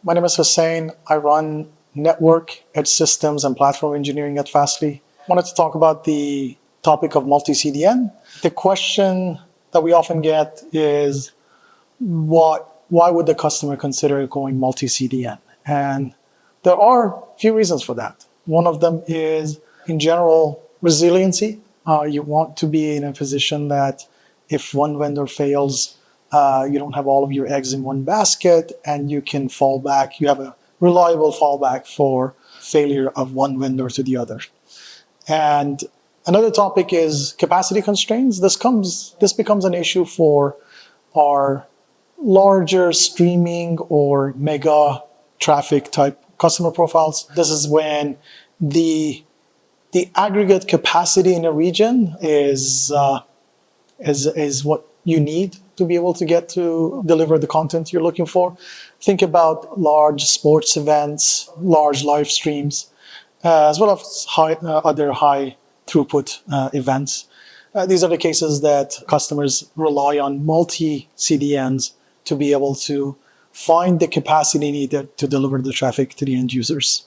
My name is Hossein. I run network, edge systems, and platform engineering at Fastly. I wanted to talk about the topic of multi-CDN. The question that we often get is, why would the customer consider going multi-CDN? And there are a few reasons for that. One of them is, in general, resiliency. You want to be in a position that if one vendor fails, you don't have all of your eggs in one basket, and you can fall back. You have a reliable fallback for failure of one vendor to the other. And another topic is capacity constraints. This becomes an issue for our larger streaming or mega traffic type customer profiles. This is when the aggregate capacity in a region is what you need to be able to get to deliver the content you're looking for. Think about large sports events, large live streams, as well as other high throughput events. These are the cases that customers rely on multi-CDNs to be able to find the capacity needed to deliver the traffic to the end users.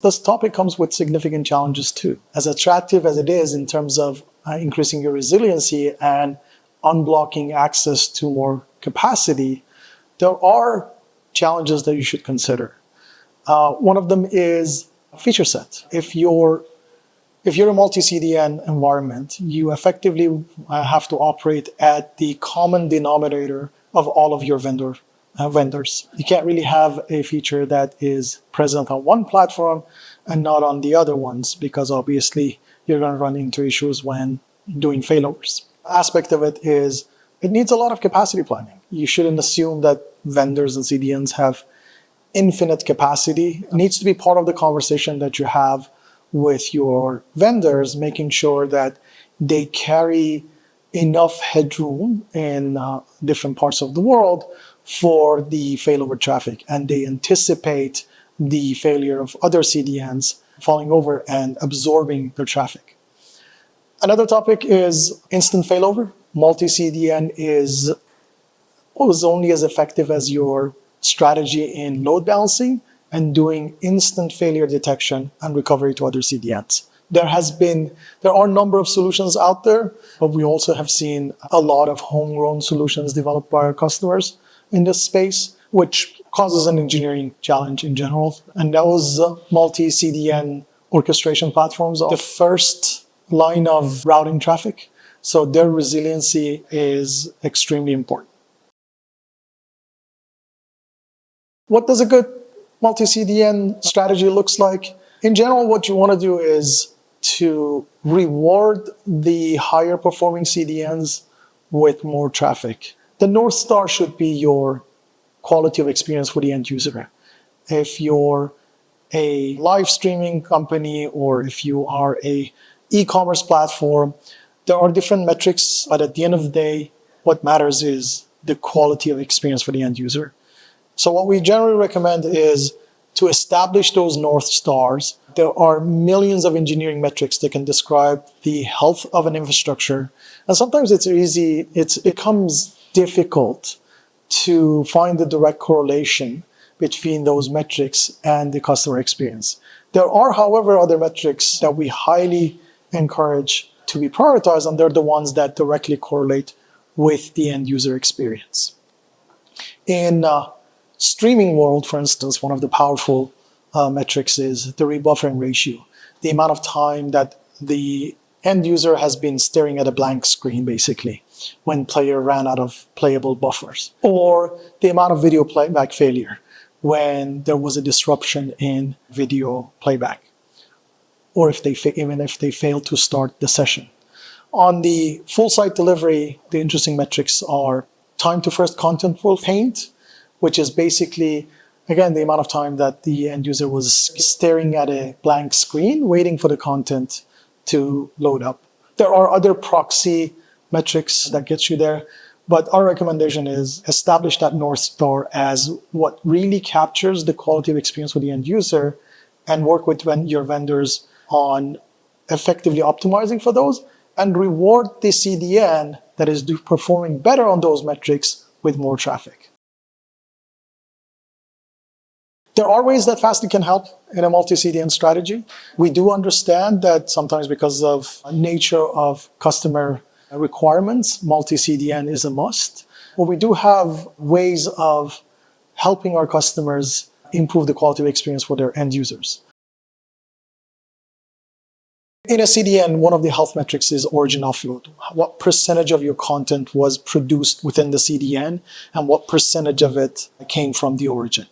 This topic comes with significant challenges too. As attractive as it is in terms of increasing your resiliency and unblocking access to more capacity, there are challenges that you should consider. One of them is feature set. If you're a multi-CDN environment, you effectively have to operate at the common denominator of all of your vendors. You can't really have a feature that is present on one platform and not on the other ones, because obviously you're going to run into issues when doing failovers. Aspect of it is it needs a lot of capacity planning. You shouldn't assume that vendors and CDNs have infinite capacity. It needs to be part of the conversation that you have with your vendors, making sure that they carry enough headroom in different parts of the world for the failover traffic, and they anticipate the failure of other CDNs falling over and absorbing their traffic. Another topic is instant failover. Multi-CDN is only as effective as your strategy in load balancing and doing instant failure detection and recovery to other CDNs. There are a number of solutions out there, but we also have seen a lot of homegrown solutions developed by our customers in this space, which causes an engineering challenge in general. And those multi-CDN orchestration platforms are the first line of routing traffic, so their resiliency is extremely important. What does a good multi-CDN strategy looks like? In general, what you want to do is to reward the higher performing CDNs with more traffic. The North Star should be your quality of experience for the end user. If you're a live streaming company or if you are a e-commerce platform, there are different metrics, but at the end of the day, what matters is the quality of experience for the end user. So what we generally recommend is to establish those North Stars. There are millions of engineering metrics that can describe the health of an infrastructure. And sometimes it becomes difficult to find the direct correlation between those metrics and the customer experience. There are, however, other metrics that we highly encourage to be prioritized, and they're the ones that directly correlate with the end user experience. In streaming world, for instance, one of the powerful metrics is the rebuffering ratio, the amount of time that the end user has been staring at a blank screen, basically, when player ran out of playable buffers, or the amount of video playback failure when there was a disruption in video playback, or even if they failed to start the session. On the full site delivery, the interesting metrics are time to first contentful paint, which is basically, again, the amount of time that the end user was staring at a blank screen, waiting for the content to load up. There are other proxy metrics that get you there, but our recommendation is establish that North Star as what really captures the quality of experience for the end user, and work with your vendors on effectively optimizing for those, and reward the CDN that is performing better on those metrics with more traffic. There are ways that Fastly can help in a multi-CDN strategy. We do understand that sometimes because of nature of customer requirements, multi-CDN is a must. But we do have ways of helping our customers improve the quality of experience for their end users. In a CDN, one of the health metrics is origin offload. What percentage of your content was produced within the CDN and what percentage of it came from the origin.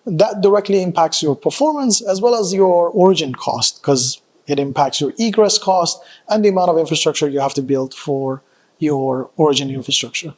That directly impacts your performance as well as your origin cost, because it impacts your egress cost and the amount of infrastructure you have to build for your origin infrastructure.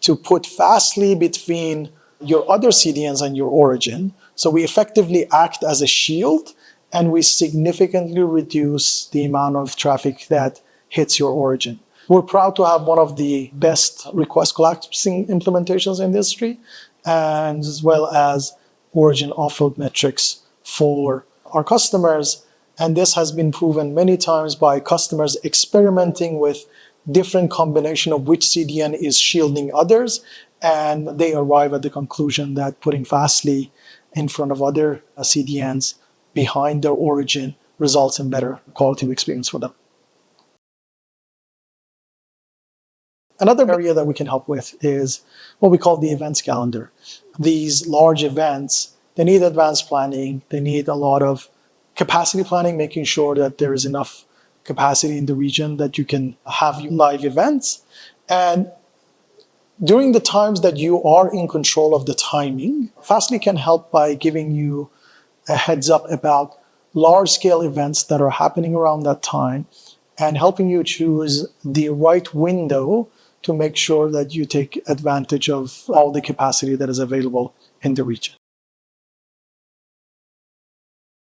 To put Fastly between your other CDNs and your origin, so we effectively act as a shield and we significantly reduce the amount of traffic that hits your origin. We're proud to have one of the best request collapsing implementations in the industry, and as well as origin offload metrics for our customers. And this has been proven many times by customers experimenting with different combination of which CDN is shielding others, and they arrive at the conclusion that putting Fastly in front of other CDNs behind their origin results in better quality of experience for them. Another area that we can help with is what we call the events calendar. These large events, they need advanced planning, they need a lot of capacity planning, making sure that there is enough capacity in the region that you can have live events. And during the times that you are in control of the timing, Fastly can help by giving you a heads up about large-scale events that are happening around that time and helping you choose the right window to make sure that you take advantage of all the capacity that is available in the region.